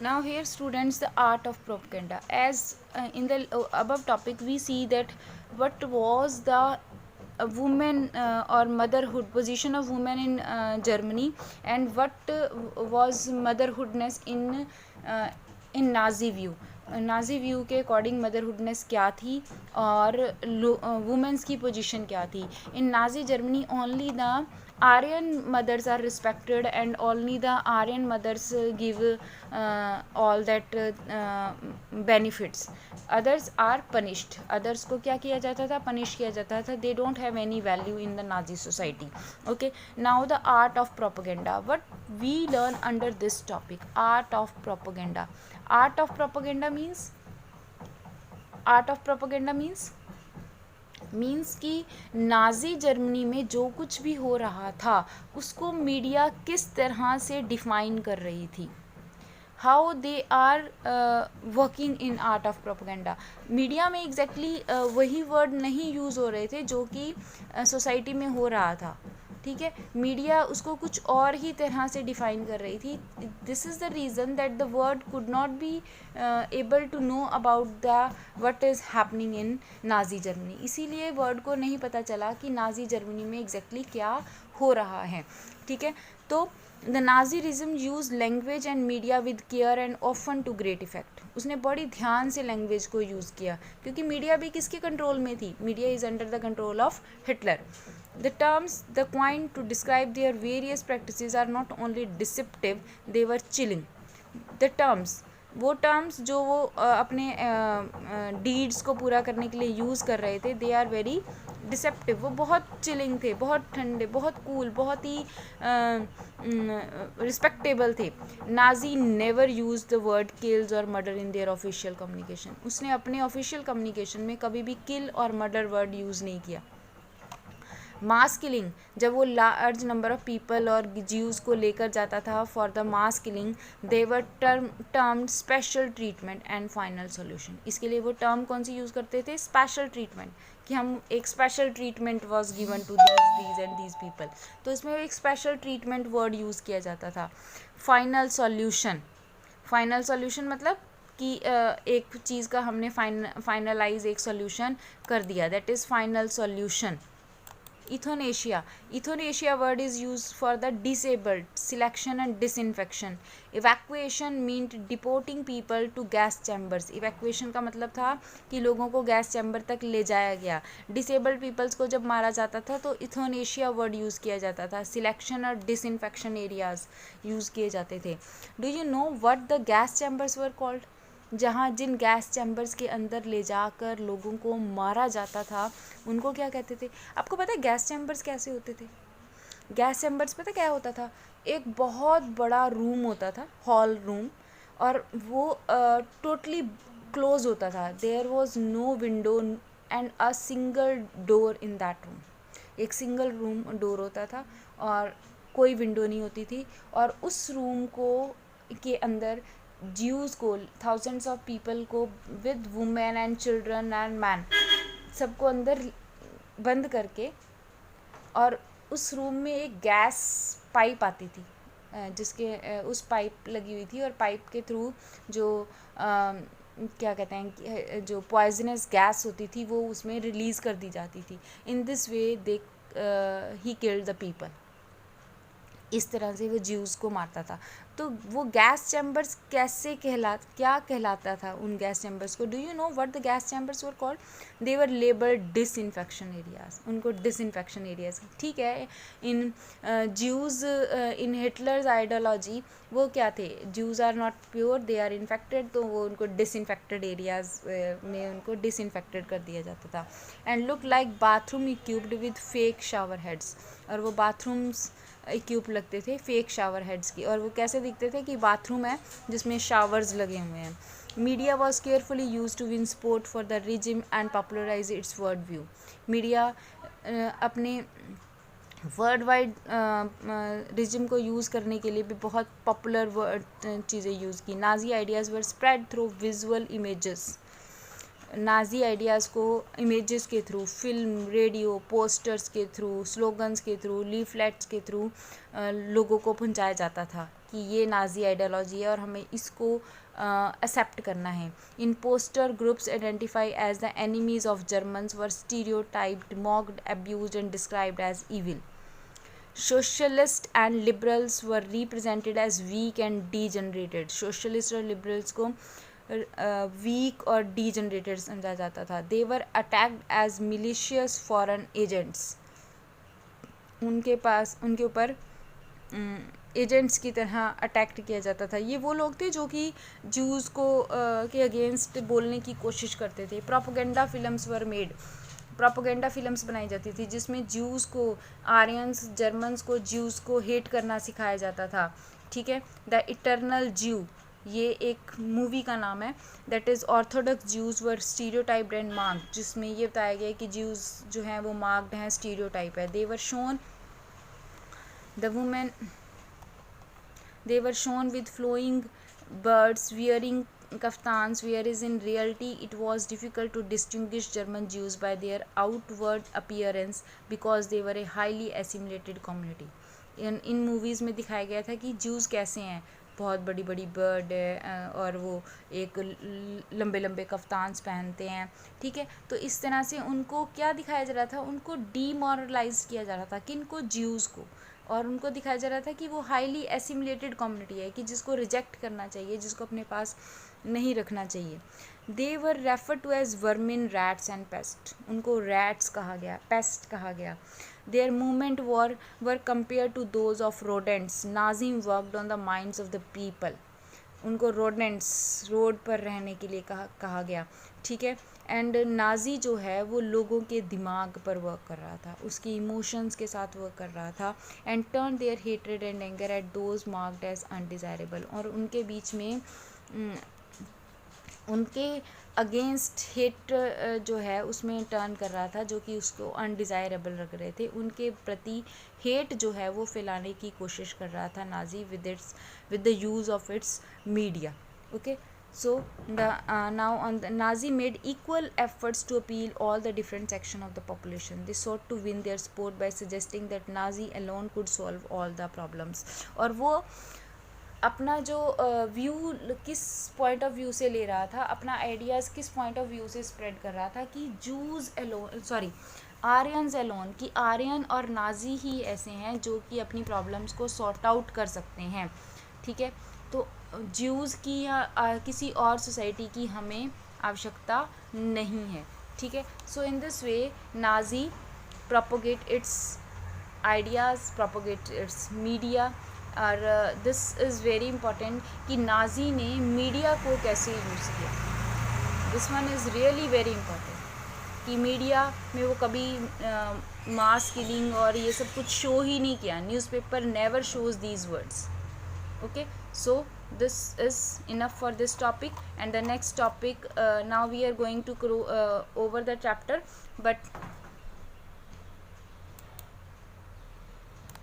Now here students, the art of propaganda. As in the above topic we see that what was the woman or motherhood position of women in Germany, and what was motherhoodness in Nazi view. Nazi view के according motherhoodness क्या थी और womens की position क्या थी. In Nazi Germany only the Aryan mothers are respected and only the Aryan mothers give all that benefits. Others are punished. Others को क्या किया जाता था? Punish किया जाता था. They don't have any value in the Nazi society. Okay. Now the art of propaganda. What we learn under this topic? Art of propaganda. Art of propaganda means कि Nazi Germany में जो कुछ भी हो रहा था उसको मीडिया किस तरह से डिफाइन कर रही थी. How they are working in art of propaganda. Media में एग्जैक्टली वही वर्ड नहीं यूज़ हो रहे थे जो कि सोसाइटी में हो रहा था. ठीक है, मीडिया उसको कुछ और ही तरह से डिफाइन कर रही थी. This is the reason that the world could not be able to know about the what is happening in Nazi Germany. इसीलिए वर्ड को नहीं पता चला कि नाजी जर्मनी में एग्जैक्टली क्या हो रहा है. ठीक है, तो the Nazi regime use language and media with care and often to great effect. उसने बड़ी ध्यान से लैंग्वेज को यूज़ किया क्योंकि मीडिया भी किसके कंट्रोल में थी? Media is under the control of Hitler. The terms the coined to describe their various practices are not only deceptive, they were chilling. The terms, वो टर्म्स जो वो अपने डीड्स को पूरा करने के लिए यूज़ कर रहे थे, दे आर वेरी डिसेप्टिव. वो बहुत चिलिंग थे, बहुत ठंडे, बहुत कूल, बहुत ही रिस्पेक्टेबल थे. Nazi never use the word kills और murder in their official communication. उसने अपने ऑफिशियल कम्युनिकेशन में कभी भी किल और मर्डर वर्ड यूज़ नहीं किया. मास किलिंग, जब वो लार्ज नंबर ऑफ पीपल और ज्यूज़ को लेकर जाता था for the mass killing, they were term special treatment and final solution. इसके लिए वो टर्म कौन सी यूज़ करते थे? स्पेशल ट्रीटमेंट, कि हम एक special treatment was given to these and these people. तो इसमें एक स्पेशल ट्रीटमेंट वर्ड यूज़ किया जाता था. फाइनल सॉल्यूशन, फाइनल सॉल्यूशन मतलब कि एक चीज़ का हमने फाइनलाइज एक सॉल्यूशन कर दिया, that is final solution. Euthanasia. Euthanasia word is used for the disabled, selection and disinfection. Evacuation meant deporting people to gas chambers. Evacuation का मतलब था कि लोगों को गैस चैम्बर तक ले जाया गया. Disabled peoples को जब मारा जाता था तो euthanasia word यूज़ किया जाता था. Selection और disinfection areas यूज़ किए जाते थे. Do you know what the gas chambers were called? जहाँ जिन गैस चैम्बर्स के अंदर ले जाकर लोगों को मारा जाता था उनको क्या कहते थे? आपको पता है गैस चैम्बर्स कैसे होते थे? गैस चैम्बर्स पता क्या होता था? एक बहुत बड़ा रूम होता था, हॉल रूम, और वो टोटली क्लोज होता था. There was no window and a single door in that room. एक सिंगल रूम डोर होता था और कोई विंडो नहीं होती थी. और उस रूम को के अंदर ज्यूज़ को, थाउजेंड्स ऑफ पीपल को with women and children and man, सबको अंदर बंद करके, और उस रूम में एक गैस पाइप आती थी जिसके उस पाइप लगी हुई थी, और पाइप के थ्रू जो क्या कहते हैं, जो पॉइजनस गैस होती थी वो उसमें रिलीज़ कर दी जाती थी. इन this way they he killed the people. इस तरह से वो ज्यूज़ को मारता था. तो वो गैस चैम्बर्स क्या कहलाता था उन गैस चैम्बर्स को? Do you know what the gas chambers were called? They were labelled disinfection areas. उनको डिसइंफेक्शन एरियाज, ठीक है. इन ज्यूज़ इन हिटलर्स आइडियोलॉजी वो क्या थे? Jews are not pure, they are infected, तो वो उनको डिसइंफेक्टेड एरियाज में उनको डिसइंफेक्टेड कर दिया जाता था. And look like bathroom equipped with fake shower heads. और वो बाथरूम्स इक्विप लगते थे फेक शावर हेड्स की, और वो कैसे दिखते थे कि बाथरूम है जिसमें शावर्स लगे हुए हैं. Media was carefully use to win support for the regime and popularize its world view. Media अपने वर्ल्ड वाइड रिजिम को यूज़ करने के लिए भी बहुत पॉपुलर वर्ड चीज़ें यूज़ की. Nazi ideas were spread through visual images. Nazi ideas को इमेजेस के थ्रू, फिल्म, रेडियो, पोस्टर्स के थ्रू, स्लोगन्स के थ्रू, लीफलेट्स के थ्रू लोगों को पहुंचाया जाता था कि ये नाजी आइडियोलॉजी है और हमें इसको एक्सेप्ट करना है. In poster groups identify as the enemies of Germans were stereotyped, mocked, abused and described as evil. Socialists and liberals were represented as weak and degenerated. Socialist और liberals को weak और degenerated समझा जाता था. They were attacked as malicious foreign agents. उनके ऊपर agents की तरह अटैक किया जाता था. ये वो लोग थे जो कि ज्यूज़ को के अगेंस्ट बोलने की कोशिश करते थे. Propaganda films were made. Propaganda films बनाई जाती थी जिसमें ज्यूज़ को, आर्यंस, जर्मन्स को, ज्यूज़ को हेट करना सिखाया जाता था. ठीक है. द इटर्नल ज्यू, ये एक मूवी का नाम है. That is Orthodox Jews were stereotyped and marked, जिसमें ये बताया गया कि ज्यूज़ जो हैं वो मार्क्ड हैं, स्टीरियोटाइप है. They were shown the women, they were shown with flowing birds wearing kaftans, whereas in reality it was difficult to distinguish German Jews by their outward appearance because they were a highly assimilated community. In movies में दिखाया गया था कि Jews कैसे हैं, बहुत बड़ी बड़ी बर्ड है और वो एक लंबे लंबे कफ्तान्स पहनते हैं. ठीक है. तो इस तरह से उनको क्या दिखाया जा रहा था, उनको डीमोरलाइज किया जा रहा था, किनको, ज्यूज़ को. और उनको दिखाया जा रहा था कि वो हाईली एसिमुलेटेड कम्युनिटी है, कि जिसको रिजेक्ट करना चाहिए, जिसको अपने पास नहीं रखना चाहिए. They were refer to as vermin, rats and pest. उनको रैट्स कहा गया, पेस्ट कहा गया. Their movement were compare to those of rodents. Nazism worked on the minds of the people. उनको रोडेंट्स, रोड पर रहने के लिए कहा गया. ठीक है. एंड नाजी जो है वो लोगों के दिमाग पर वर्क कर रहा था, उसके इमोशंस के साथ वर्क कर रहा था. And turn their hatred and anger at those marked as undesirable. और उनके बीच में उनके अगेंस्ट हेट जो है उसमें टर्न कर रहा था, जो कि उसको अनडिज़ायरेबल रख रहे थे. उनके प्रति हेट जो है वो फैलाने की कोशिश कर रहा था Nazi with the use of its media. Okay. So now on the Nazi made equal efforts to appeal all the different section of the population. They sought to win their support by suggesting that Nazi alone could solve all the problems. और वो अपना जो view किस point of view से ले रहा था, अपना आइडियाज़ किस पॉइंट ऑफ व्यू से स्प्रेड कर रहा था कि Jews alone, sorry, Aryans alone, कि आर्यन और नाजी ही ऐसे हैं जो कि अपनी प्रॉब्लम्स को सॉर्ट आउट कर सकते हैं. ठीक है. तो ज्यूज़ की या किसी और सोसाइटी की हमें आवश्यकता नहीं है. ठीक है. So in this way Nazi propagate its ideas, propagate its media. और दिस इज़ वेरी इम्पॉर्टेंट कि नाजी ने मीडिया को कैसे यूज़ किया. This one is really very important कि मीडिया में वो कभी मास किलिंग और ये सब कुछ शो ही नहीं किया. Newspaper never shows these words. Okay, so this is enough for this topic, and the next topic now we are going to go over the chapter, but